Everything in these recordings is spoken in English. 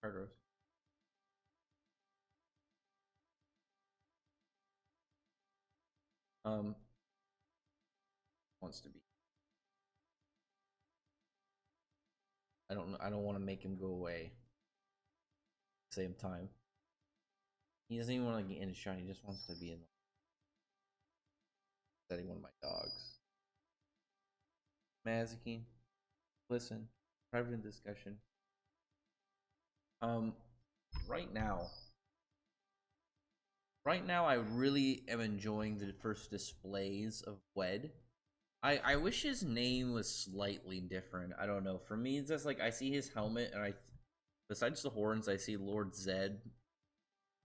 Cardos. Um, wants to be. I don't know. I don't want to make him go away. Same time, he doesn't even want to get in his shot. He just wants to be in setting one of my dogs. Mazuki, listen. Private discussion. Um, right now, I really am enjoying the first displays of Wed. I wish his name was slightly different. I don't know. For me, it's just like I see his helmet, and besides the horns, I see Lord Zed,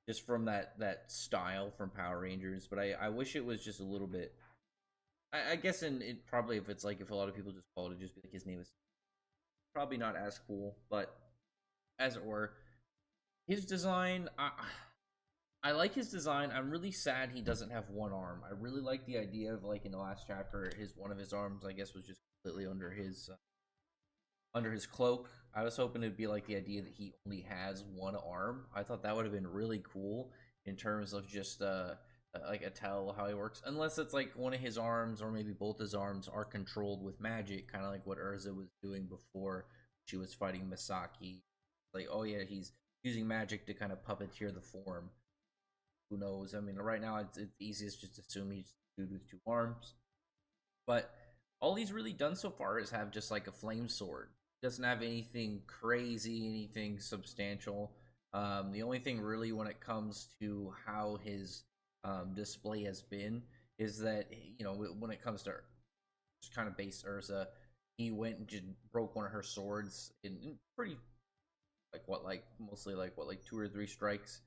just from that style from Power Rangers. But I wish it was just a little bit. I guess in it probably if it's like if a lot of people just call it, just be like his name is probably not as cool, but as it were, his design. I like his design. I'm really sad he doesn't have one arm. I really like the idea of like in the last chapter, his one of his arms, I guess, was just completely under his cloak. I was hoping it'd be like the idea that he only has one arm. I thought that would have been really cool in terms of just like a tell how he works. Unless it's like one of his arms or maybe both his arms are controlled with magic, kind of like what Urza was doing before she was fighting Misaki. Like, oh yeah, he's using magic to kind of puppeteer the form. Who knows? I mean, right now it's easiest just to assume he's a dude with two arms. But all he's really done so far is have just like a flame sword. Doesn't have anything crazy, anything substantial. The only thing really when it comes to how his display has been is that when it comes to just kind of base Urza, he went and just broke one of her swords in pretty like mostly like 2 or 3 strikes.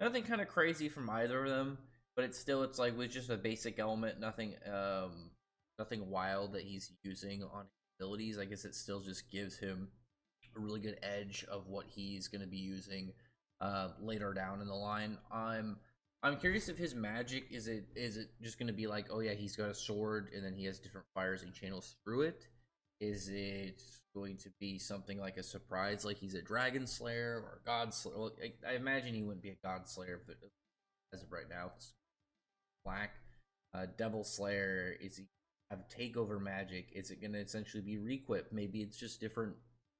Nothing kind of crazy from either of them, but it's like with just a basic element, nothing wild that he's using on his abilities. I guess it still just gives him a really good edge of what he's going to be using later down in the line. I'm curious if his magic is it just going to be like, oh yeah, he's got a sword and then he has different fires and channels through it. Is it going to be something like a surprise, like he's a Dragon Slayer or a God Slayer? Well, I imagine he wouldn't be a God Slayer as of right now. It's black. Devil Slayer, is he have takeover magic? Is it going to essentially be requip? Maybe it's just different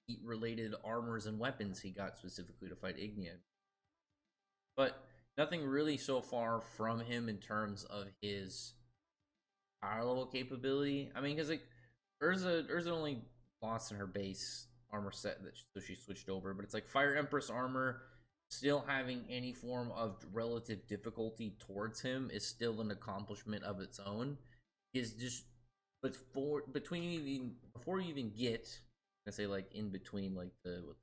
heat related armors and weapons he got specifically to fight Ignia. But nothing really so far from him in terms of his power level capability. I mean, because like Urza only lost in her base armor set so she switched over, but it's like Fire Empress armor still having any form of relative difficulty towards him is still an accomplishment of its own. Is just but for between even before you even get I say like in between like the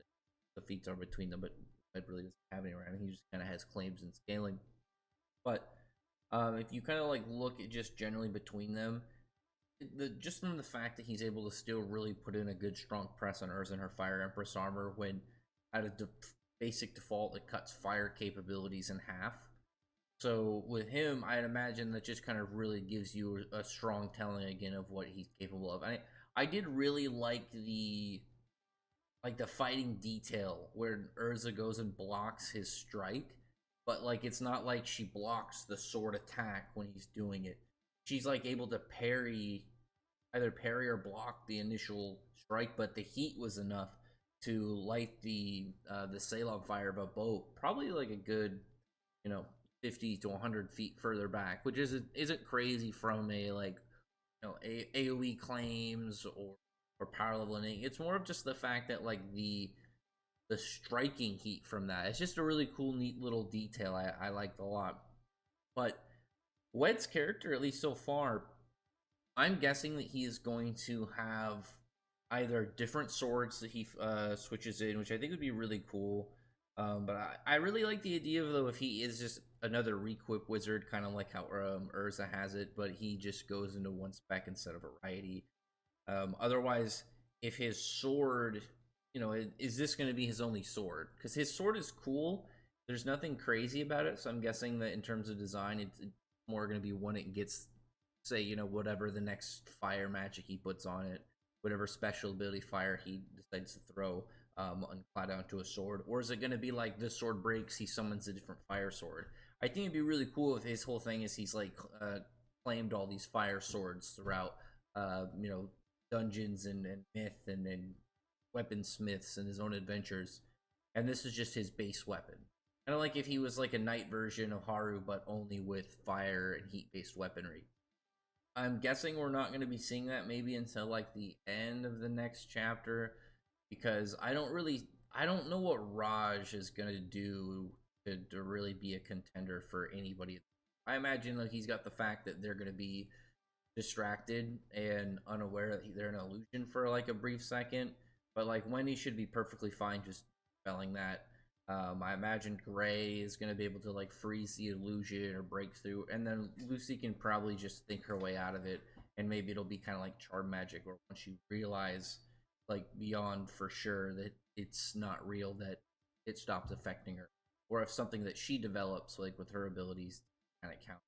feats are between them, but it really doesn't have any around. He just kind of has claims and scaling. But if you kind of like look at just generally between them, just from the fact that he's able to still really put in a good strong press on Urza and her Fire Empress armor when at a basic default it cuts fire capabilities in half. So with him, I'd imagine that just kind of really gives you a strong telling again of what he's capable of. I did really like the fighting detail where Urza goes and blocks his strike, but like it's not like she blocks the sword attack when he's doing it. She's like able to either parry or block the initial strike, but the heat was enough to light the Salem fire of a boat, probably like a good 50 to 100 feet further back, which isn't crazy from a like AOE claims or power leveling. It's more of just the fact that like the striking heat from that. It's just a really cool, neat little detail I liked a lot. But Wed's character, at least so far, I'm guessing that he is going to have either different swords that he switches in, which I think would be really cool. But I really like the idea of though if he is just another requip wizard, kind of like how Urza has it, but he just goes into one spec instead of variety. Otherwise, if his sword, is this going to be his only sword? Because his sword is cool. There's nothing crazy about it, so I'm guessing that in terms of design, it's more going to be when it gets, say, whatever the next fire magic he puts on it, whatever special ability fire he decides to throw. unclad onto a sword, or is it going to be like this sword breaks, he summons a different fire sword? I think it'd be really cool if his whole thing is he's like claimed all these fire swords throughout, you know, dungeons and myth and weaponsmiths and his own adventures, and this is just his base weapon. Kind of like if he was like a knight version of Haru, but only with fire and heat based weaponry. I'm guessing we're not going to be seeing that maybe until like the end of the next chapter, because I don't know what Raj is going to do to really be a contender for anybody. I imagine like he's got the fact that they're going to be distracted and unaware that they're an illusion for like a brief second, but like Wendy should be perfectly fine just spelling that. I imagine Gray is going to be able to like freeze the illusion or break through, and then Lucy can probably just think her way out of it, and maybe it'll be kind of like charm magic, or once you realize like beyond for sure that it's not real, that it stops affecting her, or if something that she develops like with her abilities kind of count.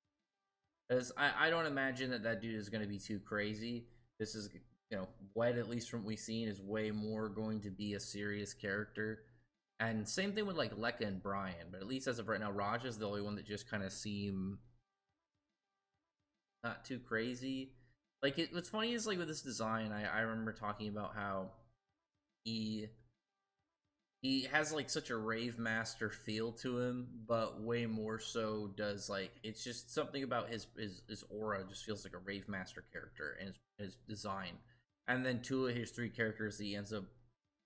Because I don't imagine that that dude is going to be too crazy. This is, you know, Wed, at least from what we've seen, is way more going to be a serious character. And same thing with like Lekka and Brian, but at least as of right now, Raj is the only one that just kind of seem not too crazy. Like what's funny is like with this design, I remember talking about how he he has like such a rave master feel to him, but way more so does like it's just something about his aura just feels like a rave master character, and his design. And then two of his three characters he ends up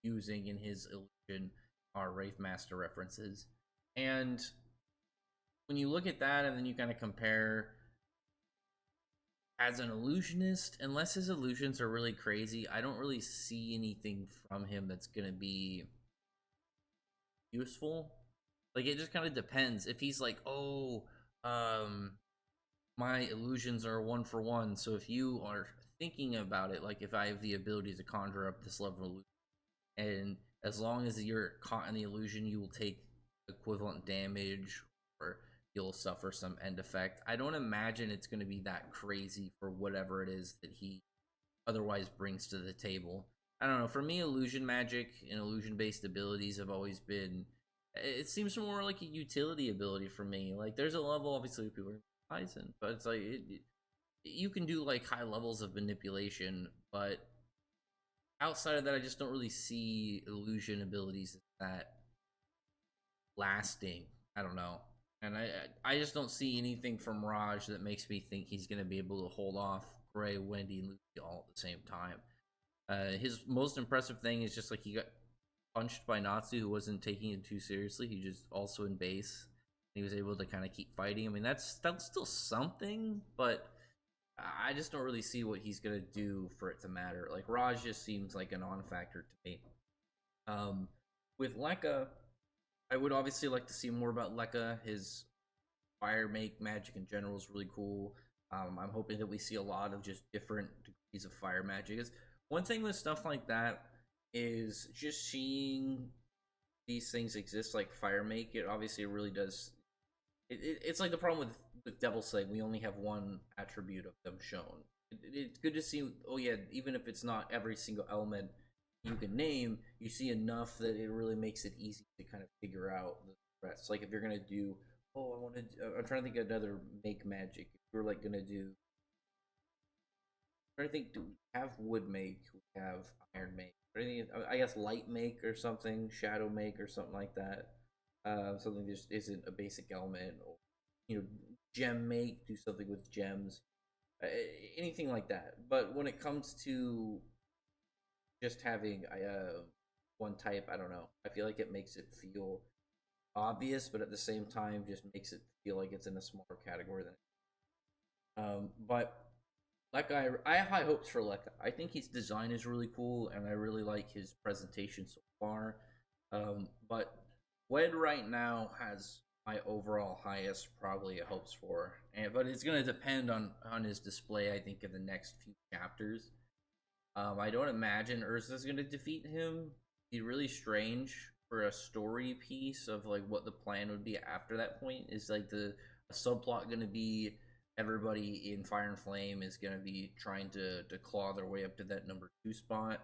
using in his illusion are rave master references. And when you look at that and then you kind of compare as an illusionist, unless his illusions are really crazy, I don't really see anything from him that's gonna be useful. Like it just kind of depends. If he's like, oh, um, my illusions are one for one. So if you are thinking about it, like if I have the ability to conjure up this level of illusion, and as long as you're caught in the illusion, you will take equivalent damage, or you'll suffer some end effect. I don't imagine it's going to be that crazy for whatever it is that he otherwise brings to the table. I don't know. For me, illusion magic and illusion based abilities have always been. It seems more like a utility ability for me. Like there's a level, obviously, people are Aizen, but it's like you can do like high levels of manipulation, but outside of that, I just don't really see illusion abilities that lasting. I don't know, and I just don't see anything from Raj that makes me think he's gonna be able to hold off Gray, Wendy, and Lucy all at the same time. His most impressive thing is just like he got punched by Natsu, who wasn't taking it too seriously. He just also in base. He was able to kind of keep fighting. I mean, that's still something, but I just don't really see what he's gonna do for it to matter. Like Raj just seems like a non-factor to me. Um, with Lekka, I would obviously like to see more about Lekka. His fire make magic in general is really cool. I'm hoping that we see a lot of just different degrees of fire magic. Is one thing with stuff like that is just seeing these things exist, like fire make. It obviously really does. It's like the problem with Devil Slave. We only have one attribute of them shown. It's good to see. Oh yeah, even if it's not every single element you can name, you see enough that it really makes it easy to kind of figure out the rest. Like if you're gonna do, oh, I want to. I'm trying to think of another make magic. If you're like gonna do, I'm trying to think. Do we have wood make? We have iron make. I guess light make or something, shadow make or something like that. Something just isn't a basic element, or you know, gem make, do something with gems, uh, anything like that. But when it comes to just having one type, I don't know. I feel like it makes it feel obvious, but at the same time, just makes it feel like it's in a smaller category than. But Lekka, I have high hopes for Lekka. I think his design is really cool, and I really like his presentation so far. But Wed right now has my overall highest probably hopes for, and but it's gonna depend on his display. I think in the next few chapters. I don't imagine Ursa's gonna defeat him. It'd be really strange for a story piece of like what the plan would be after that point. Is like the a subplot gonna be everybody in Fire and Flame is gonna be trying to claw their way up to that number 2 spot,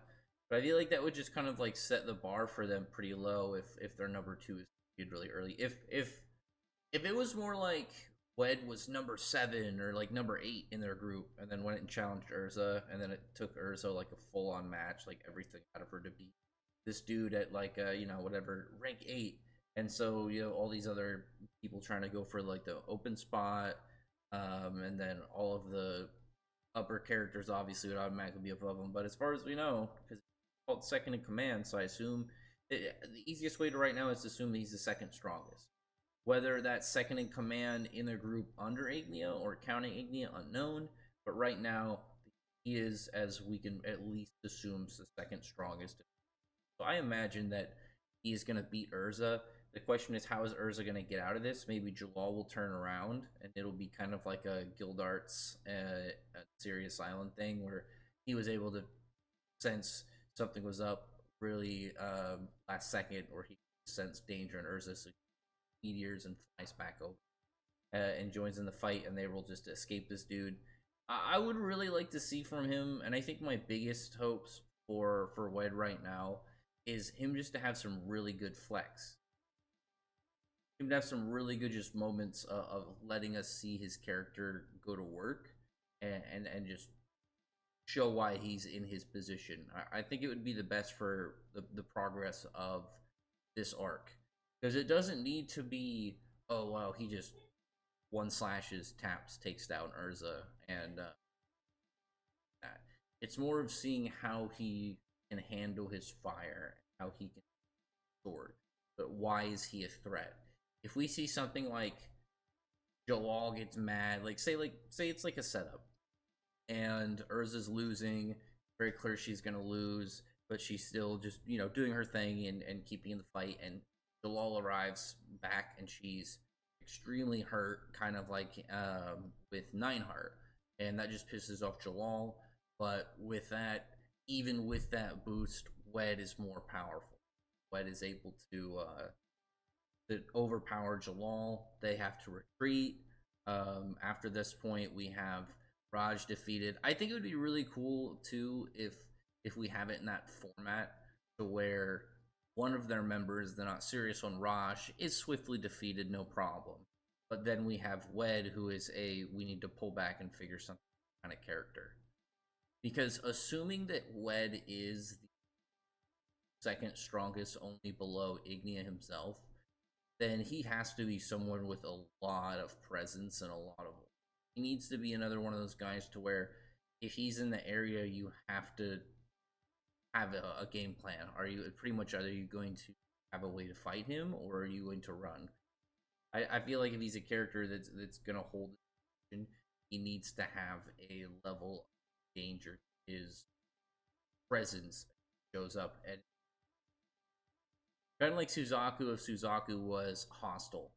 But I feel like that would just kind of like set the bar for them pretty low if their number two is viewed really early. If it was more like Wed was number 7 or like number 8 in their group, and then went and challenged Urza, and then it took Urza like a full on match, like everything out of her to beat this dude at like whatever rank 8, and so all these other people trying to go for like the open spot, and then all of the upper characters obviously would automatically be above them. But as far as we know, because it's called second in command, so I assume the easiest way to right now is to assume he's the second strongest. Whether that's second in command in the group under Ignia or counting Ignia, unknown. But right now, he is, as we can at least assume, the second strongest. So I imagine that he's going to beat Urza. The question is, how is Urza going to get out of this? Maybe Jalal will turn around, and it'll be kind of like a Gildarts Sirius Island thing, where he was able to sense something was up really last second, or he sensed danger in Urza, so meteors and flies back over and joins in the fight, and they will just escape this dude. I would really like to see from him, and I think my biggest hopes for Wed right now is him just to have some really good flex. Him to have some really good just moments of letting us see his character go to work and just show why he's in his position. I think it would be the best for the progress of this arc. Because it doesn't need to be, oh wow, he just one slashes, taps, takes down Urza, and that. It's more of seeing how he can handle his fire, how he can sword. But why is he a threat? If we see something like Jalal gets mad, like say it's like a setup, and Urza's losing, very clear she's gonna lose, but she's still just doing her thing and keeping in the fight, and Jalal arrives back and she's extremely hurt, kind of like with Nineheart, and that just pisses off Jalal. But with that, even with that boost, Wed is more powerful. Wed is able to overpower Jalal. They have to retreat. After this point, we have Raj defeated. I think it would be really cool too if we have it in that format, to where one of their members, the not serious one, Raj, is swiftly defeated, no problem. But then we have Wed, who is we need to pull back and figure something kind of character. Because assuming that Wed is the second strongest, only below Ignia himself, then he has to be someone with a lot of presence and a lot of. He needs to be another one of those guys to where if he's in the area, you have to have a game plan. Are you going to have a way to fight him, or are you going to run? I feel like if he's a character that's gonna hold attention, he needs to have a level of danger. His presence shows up, and kind of like Suzaku, if Suzaku was hostile,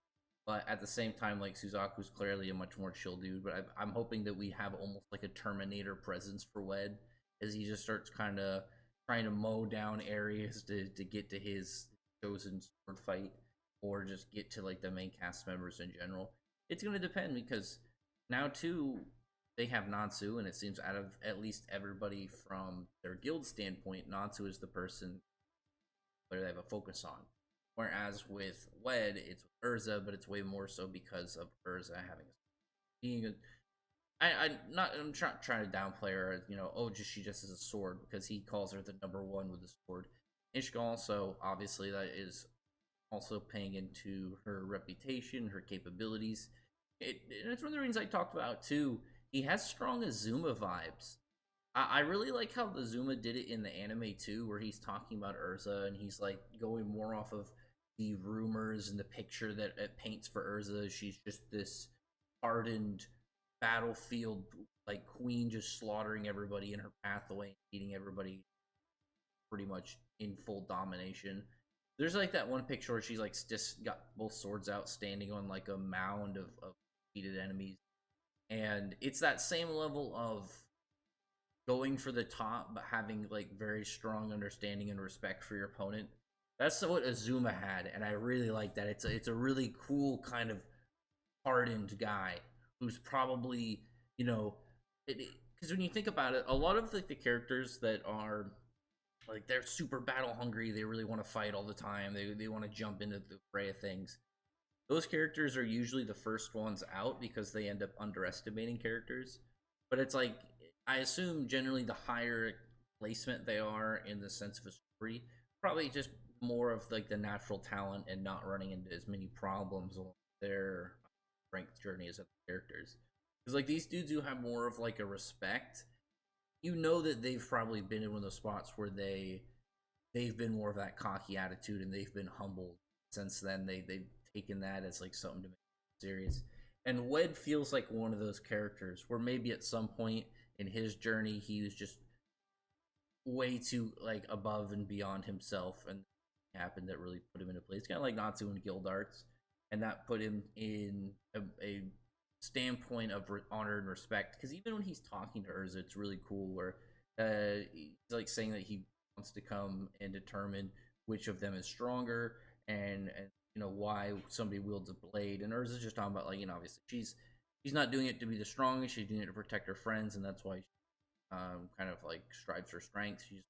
but at the same time, like, Suzaku's clearly a much more chill dude. But I'm hoping that we have almost like a Terminator presence for Wed, as he just starts kind of trying to mow down areas to get to his chosen sword fight, or just get to like the main cast members in general. It's going to depend, because now too they have Natsu, and it seems out of at least everybody from their guild standpoint, Natsu is the person where they have a focus on. Whereas with Wed, it's with Urza, but it's way more so because of Urza being a. I'm trying to downplay her, she just has a sword, because he calls her the number one with a sword. Ishka also, obviously, that is also paying into her reputation, her capabilities. It's one of the reasons I talked about too. He has strong Azuma vibes. I really like how the Azuma did it in the anime too, where he's talking about Urza and he's like going more off of the rumors and the picture that it paints for Urza. She's just this hardened battlefield like queen, just slaughtering everybody in her pathway, beating everybody pretty much in full domination. There's like that one picture where she's like just got both swords out, standing on like a mound of defeated enemies, and it's that same level of going for the top, but having like very strong understanding and respect for your opponent. That's what Azuma had, and I really like that. It's a really cool kind of hardened guy who's probably because when you think about it, a lot of like the characters that are like they're super battle hungry. They really want to fight all the time. They want to jump into the fray of things. Those characters are usually the first ones out because they end up underestimating characters. But it's like I assume generally the higher placement they are in the sense of a story, probably just more of like the natural talent and not running into as many problems along their strength journey as other characters. Because like these dudes who have more of like a respect, you know that they've probably been in one of those spots where they've been more of that cocky attitude and they've been humbled since then. They've taken that as like something to make serious. And Wed feels like one of those characters where maybe at some point in his journey he was just way too like above and beyond himself, and happened that really put him into place. Kind of like Natsu in Guild Arts, and that put him in a standpoint of honor and respect. Because even when he's talking to Urza, it's really cool. Where he's like saying that he wants to come and determine which of them is stronger, and you know why somebody wields a blade. And Urza's just talking about like, you know, obviously she's not doing it to be the strongest. She's doing it to protect her friends, and that's why she kind of like strives for strength. She's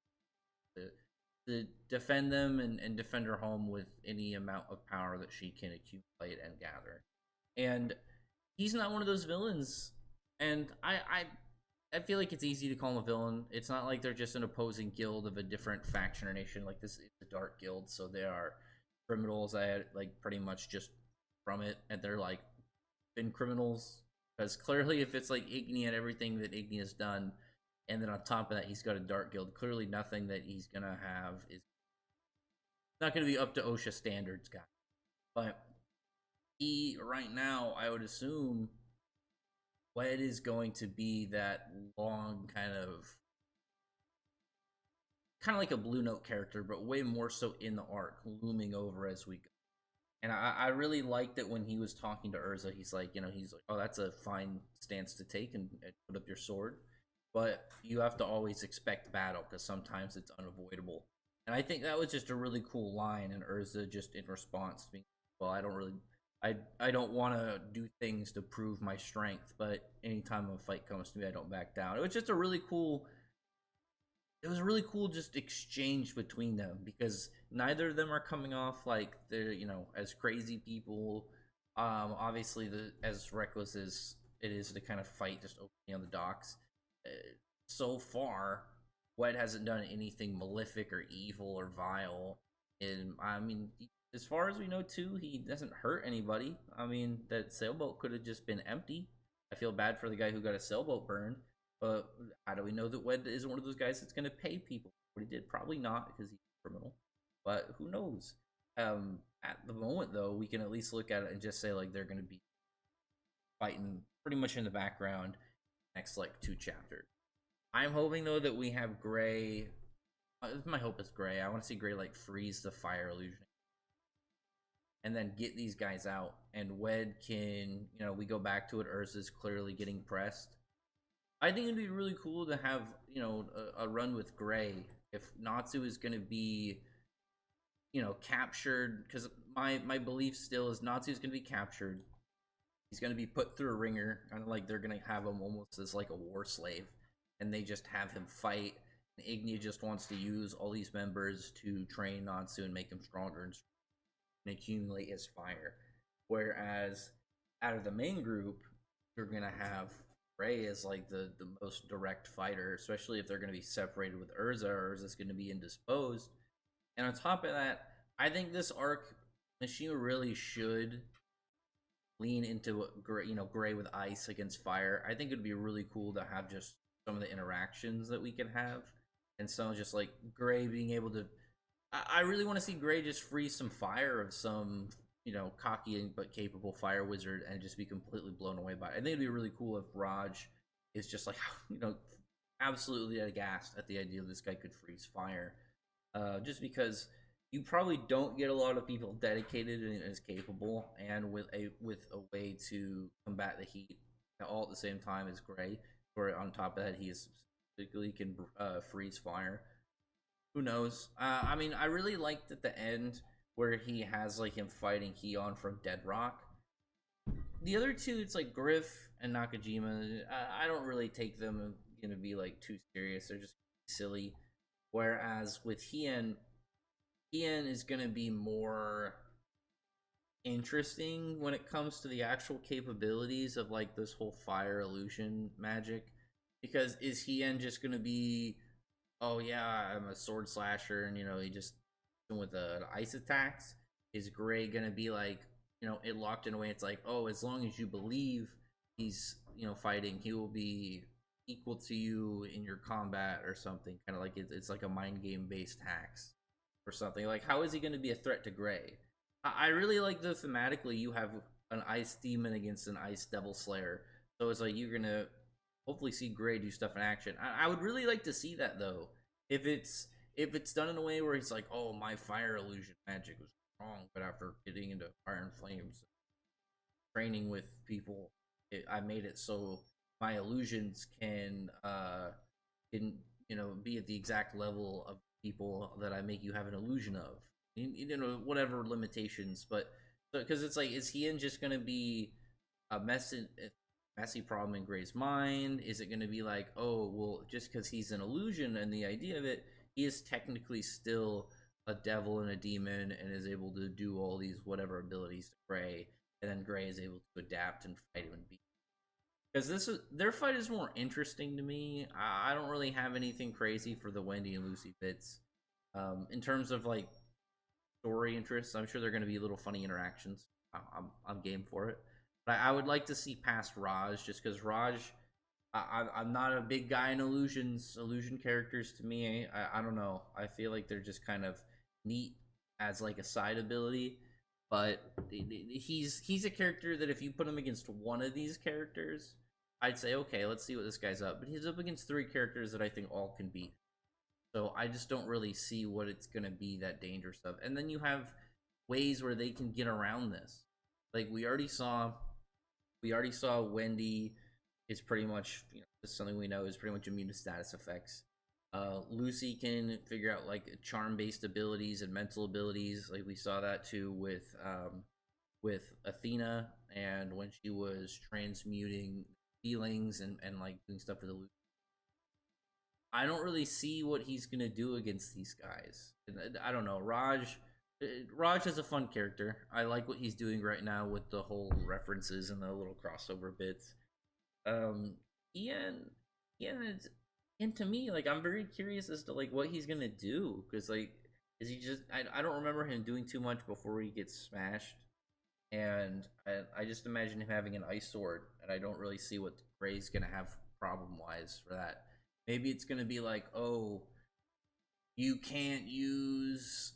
to defend them and defend her home with any amount of power that she can accumulate and gather. And he's not one of those villains. And I feel like it's easy to call him a villain. It's not like they're just an opposing guild of a different faction or nation. Like this is the Dark Guild, so they are criminals that like pretty much just from it, and they're like been criminals because clearly if it's like Igni and everything that Igni has done, and then on top of that he's got a Dark Guild, clearly nothing that he's gonna have is not gonna be up to OSHA standards, guys. But he right now, I would assume, Wed is going to be that long kind of like a Blue Note character, but way more so in the arc, looming over as we go. And I really liked that when he was talking to Urza, he's like, you know, he's like, oh, that's a fine stance to take and put up your sword. But you have to always expect battle because sometimes it's unavoidable. And I think that was just a really cool line. And Urza just in response being, well, I don't want to do things to prove my strength, but anytime a fight comes to me, I don't back down. It was just a really cool, it was a really cool just exchange between them because neither of them are coming off like they're, you know, as crazy people. Obviously the as reckless as it is to kind of fight just openly on the docks, uh, so far Wed hasn't done anything malefic or evil or vile. And I mean, as far as we know too, he doesn't hurt anybody. I mean, that sailboat could have just been empty. I feel bad for the guy who got a sailboat burned, but how do we know that Wed isn't one of those guys that's going to pay people what he did? Probably not because he's a criminal, but who knows? At the moment, though, we can at least look at it and just say like they're going to be fighting pretty much in the background next like 2 chapters. I'm hoping though that we have Gray. My hope is Gray. I want to see Gray like freeze the fire illusion and then get these guys out. And Wed can, you know, we go back to it. Urza's clearly getting pressed. I think it'd be really cool to have, you know, a run with Gray if Natsu is going to be, you know, captured. Because my belief still is Natsu is going to be captured. He's going to be put through a ringer, kind of like they're going to have him almost as like a war slave, and they just have him fight. And Igni just wants to use all these members to train Natsu and make him stronger and accumulate his fire. Whereas out of the main group, you're gonna have Ray as like the most direct fighter, especially if they're gonna be separated with Urza. Urza's gonna be indisposed. And on top of that, I think this arc, Mishima really should lean into Gray, you know, Gray with ice against fire. I think it'd be really cool to have just some of the interactions that we can have, and some just like Gray being able to. I really want to see Gray just freeze some fire of some, you know, cocky but capable fire wizard and just be completely blown away by it. I think it'd be really cool if Raj is just like, you know, absolutely aghast at the idea this guy could freeze fire. Just because you probably don't get a lot of people dedicated and as capable and with a way to combat the heat all at the same time as Gray. Or on top of that, he is specifically can freeze fire. Who knows? I mean, I really liked at the end where he has like him fighting Heon from Dead Rock. The other two, it's like Griff and Nakajima. I don't really take them gonna be like too serious. They're just silly. Whereas with Hien is gonna be more interesting when it comes to the actual capabilities of like this whole fire illusion magic. Because is Hien just gonna be, oh yeah, I'm a sword slasher, and he just with the ice attacks? Is Gray gonna be like, it locked in a way? It's like, oh, as long as you believe he's fighting, he will be equal to you in your combat or something. Kind of like it's like a mind game based hacks or something. Like, how is he gonna be a threat to Gray? I really like the thematically you have an ice demon against an ice devil slayer, so it's like you're gonna hopefully see Gray do stuff in action. I would really like to see that though. If it's done in a way where he's like, oh, my fire illusion magic was wrong, but after getting into Fire and Flames, training with people, I made it so my illusions can be at the exact level of people that I make you have an illusion of. Whatever limitations, but because it's like, is Hien just gonna be a messy problem in Gray's mind? Is it gonna be like, oh well, just because he's an illusion and the idea of it, he is technically still a devil and a demon and is able to do all these whatever abilities to Gray, and then Gray is able to adapt and fight him and beat. Because their fight is more interesting to me. I don't really have anything crazy for the Wendy and Lucy bits. In terms of like story interests, I'm sure they're going to be little funny interactions. I'm game for it. But I would like to see past Raj, just because Raj, I'm not a big guy in illusions. Illusion characters to me, I don't know. I feel like they're just kind of neat as like a side ability. But he's a character that if you put him against one of these characters, I'd say, okay, let's see what this guy's up. But he's up against three characters that I think all can beat. So I just don't really see what it's gonna be that dangerous of. And then you have ways where they can get around this. Like we already saw Wendy is pretty much, something we know is pretty much immune to status effects. Lucy can figure out like charm based abilities and mental abilities. Like we saw that too with Athena, and when she was transmuting feelings and like doing stuff with the I don't really see what he's gonna do against these guys. I don't know. Raj is a fun character. I like what he's doing right now with the whole references and the little crossover bits. Um, Ian, and to me, like, I'm very curious as to like what he's gonna do, because like, is he just? I don't remember him doing too much before he gets smashed, and I just imagine him having an ice sword, and I don't really see what Gray's gonna have problem wise for that. Maybe it's gonna be like, oh, you can't use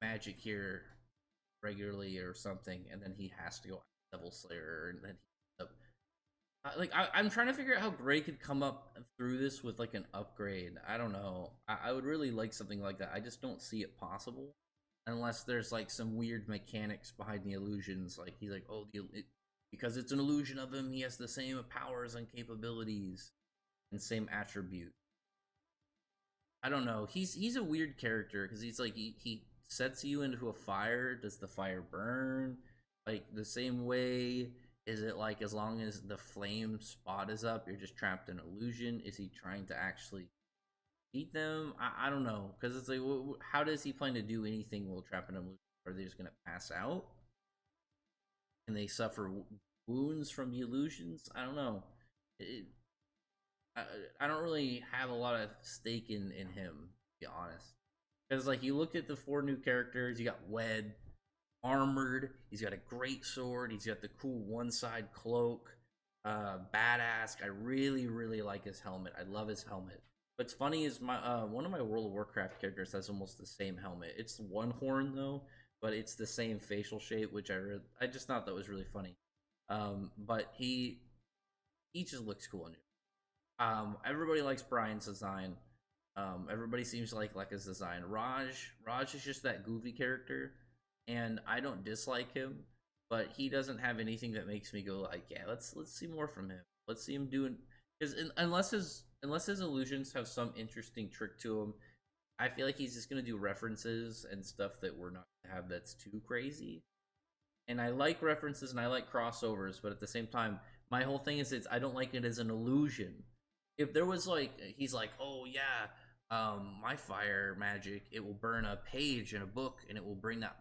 magic here regularly or something, and then he has to go Devil Slayer, and then I'm trying to figure out how Gray could come up through this with like an upgrade. I don't know. I would really like something like that. I just don't see it possible unless there's like some weird mechanics behind the illusions. Like he's like, oh, because it's an illusion of him, he has the same powers and capabilities and same attribute. I don't know. He's a weird character because he's like he sets you into a fire. Does the fire burn? Like the same way? Is it like as long as the flame spot is up, you're just trapped in illusion? Is he trying to actually beat them? I don't know, because it's like, how does he plan to do anything while trapped in illusion? Are they just gonna pass out? And they suffer wounds from the illusions? I don't know. It, I, I don't really have a lot of stake in him, to be honest. Because like you look at the four new characters, you got Wed, armored. He's got a great sword. He's got the cool one side cloak. Badass. I really really like his helmet. I love his helmet. What's funny is my one of my World of Warcraft characters has almost the same helmet. It's one horn though, but it's the same facial shape, which I just thought that was really funny. But he just looks cool in it. Everybody likes Brian's design. Everybody seems to like his design. Raj is just that goofy character, and I don't dislike him, but he doesn't have anything that makes me go like, yeah, let's see more from him. Let's see him doing, because unless his illusions have some interesting trick to him, I feel like he's just gonna do references and stuff that we're not gonna have that's too crazy. And I like references and I like crossovers, but at the same time, my whole thing is I don't like it as an illusion. if there was like he's like, oh yeah, my fire magic, it will burn a page in a book and it will bring that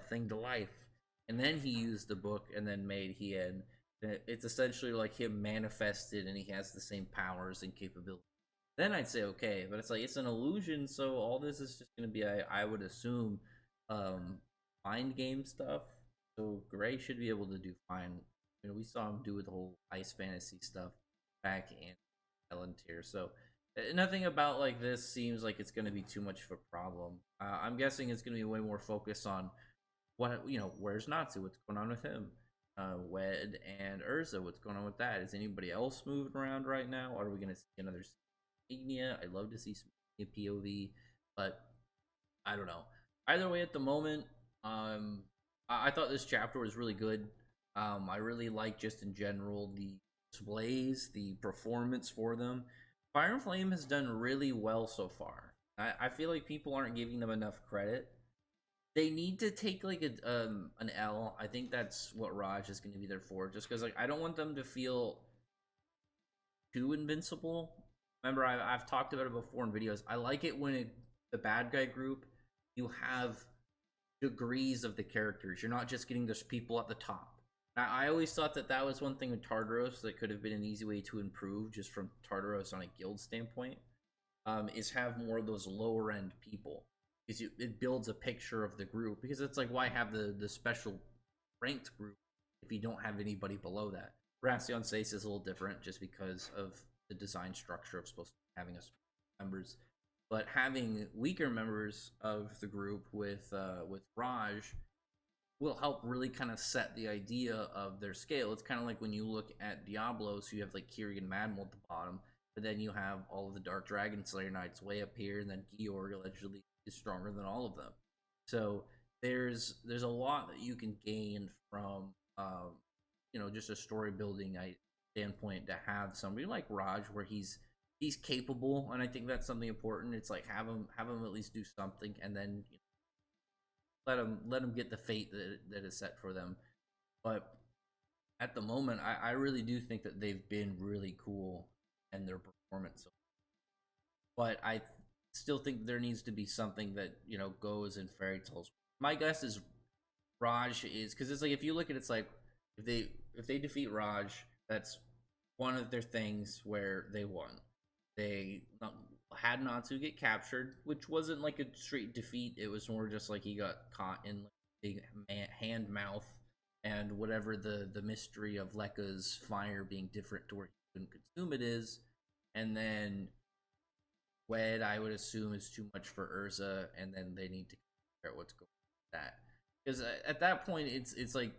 thing to life, and then he used the book and then made Hien. It's essentially like him manifested and he has the same powers and capabilities. Then I'd say okay, but it's like it's an illusion, so all this is just gonna be, I would assume, um, mind game stuff. So Gray should be able to do fine. You know, we saw him do the whole ice fantasy stuff back in Palantir. So nothing about like this seems like it's going to be too much of a problem. I'm guessing it's going to be way more focused on what, you know, where's Natsu, what's going on with him, Wed and Urza, what's going on with that? Is anybody else moving around right now? Are we going to see another Ignia? I'd love to see some POV, but I don't know. Either way, at the moment, I thought this chapter was really good. I really like just in general the displays, the performance for them. Fire and Flame has done really well so far. I feel like people aren't giving them enough credit. They need to take like an L. I think that's what Raj is going to be there for. Just because like I don't want them to feel too invincible. Remember, I've talked about it before in videos. I like it when the bad guy group, you have degrees of the characters. You're not just getting just people at the top. I always thought that that was one thing with Tartaros that could have been an easy way to improve just from Tartaros on a guild standpoint, is have more of those lower end people. Because it builds a picture of the group. Because it's like, why have the special ranked group if you don't have anybody below that? Bracion Sace is a little different just because of the design structure of supposed to having us members, but having weaker members of the group with Raj will help really kind of set the idea of their scale. It's kind of like when you look at Diablo, so you have like Kiri and Madmal at the bottom, but then you have all of the Dark Dragon Slayer Knights way up here, and then Georg allegedly is stronger than all of them. So there's a lot that you can gain from you know, just a story building standpoint to have somebody like Raj where he's capable, and I think that's something important. It's like have him at least do something, and then you know, let him get the fate that is set for them. But at the moment, I really do think that they've been really cool in their performance. But I still think there needs to be something that, you know, goes in Fairy Tales. My guess is Raj is, because it's like if you look at it, it's like if they defeat Raj, that's one of their things where they won. They had Natsu get captured, which wasn't like a straight defeat. It was more just like he got caught in like a hand mouth and whatever the mystery of Lekka's fire being different to where he couldn't consume it is. And then Wed, I would assume, is too much for Urza, and then they need to figure out what's going on with that. Because at that point, it's like,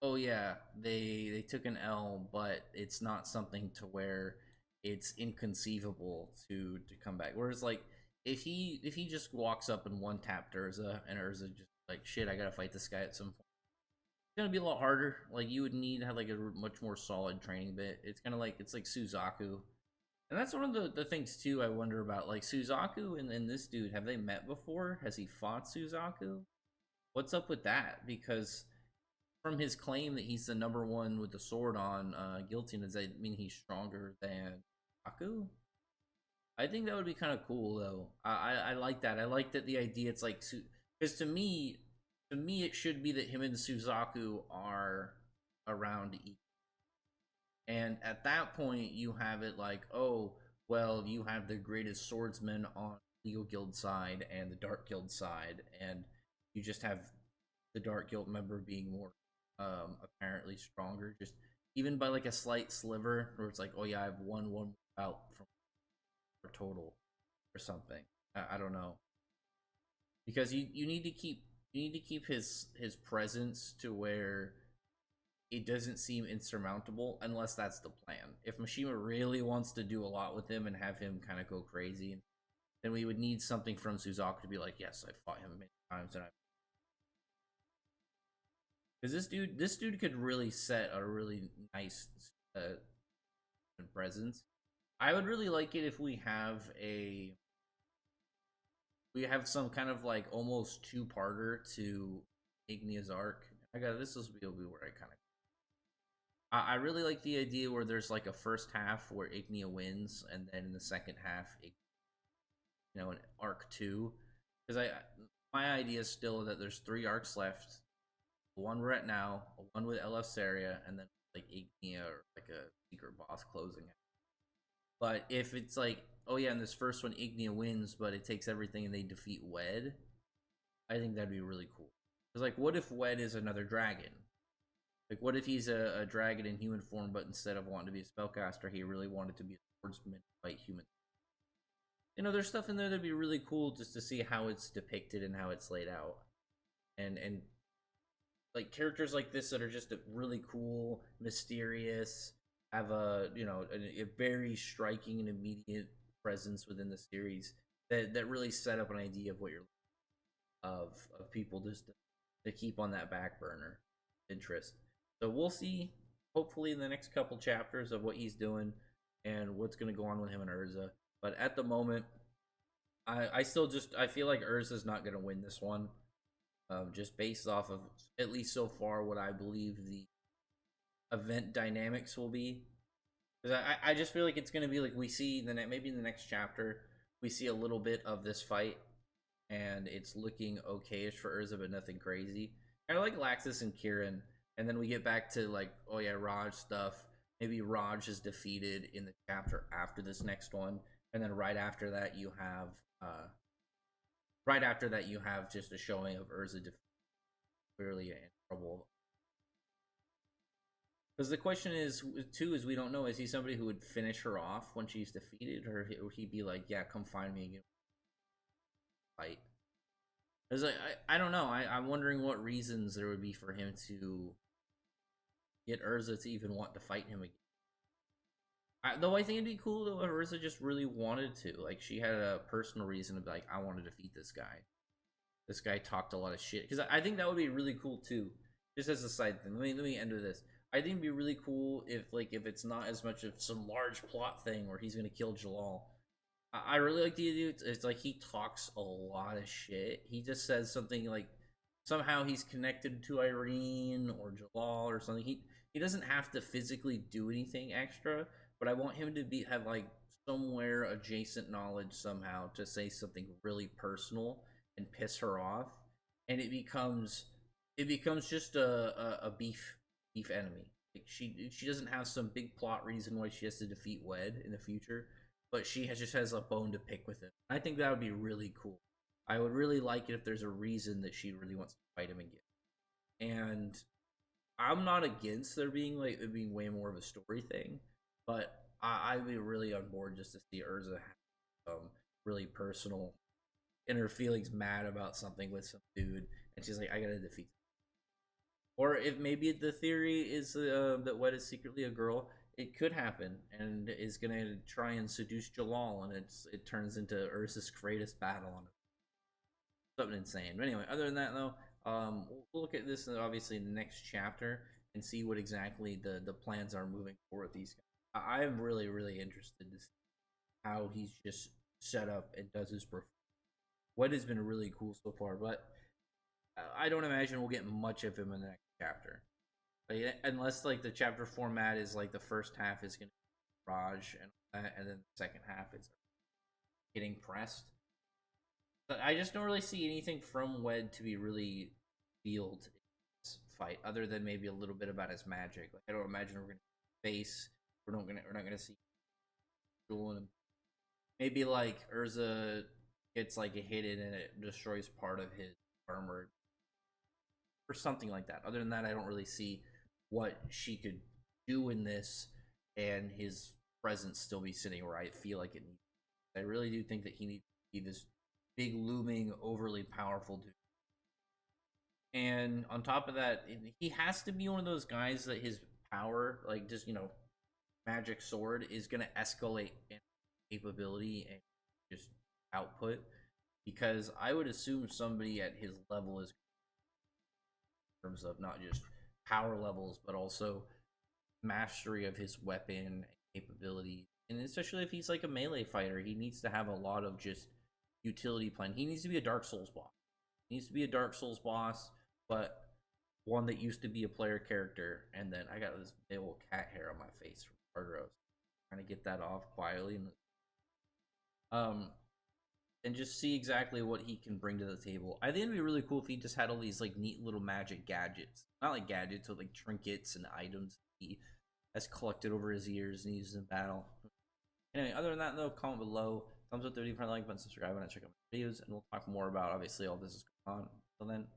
oh yeah, they took an L, but it's not something to where it's inconceivable to come back. Whereas like if he just walks up and one tapped Urza and Urza just like shit, I gotta fight this guy at some point. It's gonna be a lot harder. Like you would need to have like a much more solid training bit. It's kind of like it's like Suzaku, and that's one of the things too. I wonder about like Suzaku and this dude. Have they met before? Has he fought Suzaku? What's up with that? Because from his claim that he's the number one with the sword on Guillotine, does that mean he's stronger than Aku? I think that would be kind of cool though. I like that. I like that the idea. It's like because to me, it should be that him and Suzaku are around each. And at that point, you have it like, oh, well, you have the greatest swordsman on Legal Guild side and the Dark Guild side, and you just have the Dark Guild member being more apparently stronger, just even by like a slight sliver, where it's like, oh yeah, I have one out from total or something. I don't know, because you need to keep his presence to where it doesn't seem insurmountable unless that's the plan. If Mishima really wants to do a lot with him and have him kind of go crazy, then we would need something from Suzaku to be like, yes, I fought him many times, and I, because this dude could really set a really nice presence. I would really like it if we have some kind of like almost two-parter to Ignia's arc. I got this will be where I kind of I really like the idea where there's like a first half where Ignia wins, and then in the second half, an arc two. Because my idea is still that there's 3 arcs left. The one we're at now, one with Eleftheria, and then like Ignia or like a secret boss closing it. But if it's like, oh yeah, in this first one, Ignia wins, but it takes everything and they defeat Wed, I think that'd be really cool. Because like, what if Wed is another dragon? Like, what if he's a dragon in human form, but instead of wanting to be a spellcaster, he really wanted to be a swordsman, fight human? There's stuff in there that'd be really cool just to see how it's depicted and how it's laid out, and like characters like this that are just really cool, mysterious, have a very striking and immediate presence within the series that really set up an idea of what you're of people just to keep on that back burner interest. So we'll see, hopefully, in the next couple chapters of what he's doing and what's going to go on with him and Urza. But at the moment, I still I feel like Urza's not going to win this one, just based off of, at least so far, what I believe the event dynamics will be. Because I just feel like it's going to be like we see maybe in the next chapter we see a little bit of this fight, and it's looking okayish for Urza, but nothing crazy. Kind of like Laxus and Kirin, and then we get back to like, oh yeah, Raj stuff. Maybe Raj is defeated in the chapter after this next one, and then right after that you have just a showing of Urza clearly in trouble. Because the question is, too, is we don't know, is he somebody who would finish her off when she's defeated, or would he be like, yeah, come find me and fight? Because I don't know. I'm wondering what reasons there would be for him to get Urza to even want to fight him again. Though I think it'd be cool though if Urza just really wanted to. Like, she had a personal reason to be like, I want to defeat this guy. This guy talked a lot of shit. Because I think that would be really cool too. Just as a side thing. Let me end with this. I think it'd be really cool if it's not as much of some large plot thing where he's gonna kill Jalal. I really like the idea. It's like he talks a lot of shit. He just says something like somehow he's connected to Irene or Jalal or something. He doesn't have to physically do anything extra, but I want him to have like somewhere adjacent knowledge somehow to say something really personal and piss her off, and it becomes just a beef enemy. Like she doesn't have some big plot reason why she has to defeat Wed in the future, but she just has a bone to pick with him. I think that would be really cool. I would really like it if there's a reason that she really wants to fight him again. And I'm not against there being like it being way more of a story thing, but I'd be really on board just to see Urza have really personal inner feelings, mad about something with some dude, and she's like, I gotta defeat him. Or if maybe the theory is that Wed is secretly a girl, it could happen and is gonna try and seduce Jalal, and it turns into Urza's greatest battle on it. Something insane. But anyway, other than that though, we'll look at this obviously in the next chapter and see what exactly the plans are moving forward with these guys. I am really interested to see how he's just set up and does his performance. What has been really cool so far, but I don't imagine we'll get much of him in the next chapter, like, unless like the chapter format is like the first half is gonna be Raj and then the second half is getting pressed. But I just don't really see anything from Wed to be really revealed in this fight, other than maybe a little bit about his magic. Like, I don't imagine we're gonna face. We're not gonna see Jewel and maybe like Urza gets like a hit in and it destroys part of his armor or something like that. Other than that, I don't really see what she could do in this and his presence still be sitting where I feel like it needs. I really do think that he needs to be this big, looming, overly powerful dude. And on top of that, he has to be one of those guys that his power, like just, magic sword, is going to escalate in capability and just output. Because I would assume somebody at his level is, in terms of not just power levels, but also mastery of his weapon and capability. And especially if he's like a melee fighter, he needs to have a lot of just utility plan. He needs to be a Dark Souls boss. He needs to be a Dark Souls boss, but one that used to be a player character, and then I got this big old cat hair on my face from Tartaros. Trying to get that off quietly, um, and just see exactly what he can bring to the table. I think it'd be really cool if he just had all these like neat little magic gadgets, not like gadgets, but like trinkets and items he has collected over his years and uses in battle. Anyway, other than that though, comment below, thumbs up the video, like button, subscribe, and check out my videos, and we'll talk more about obviously all this is going on. Until then.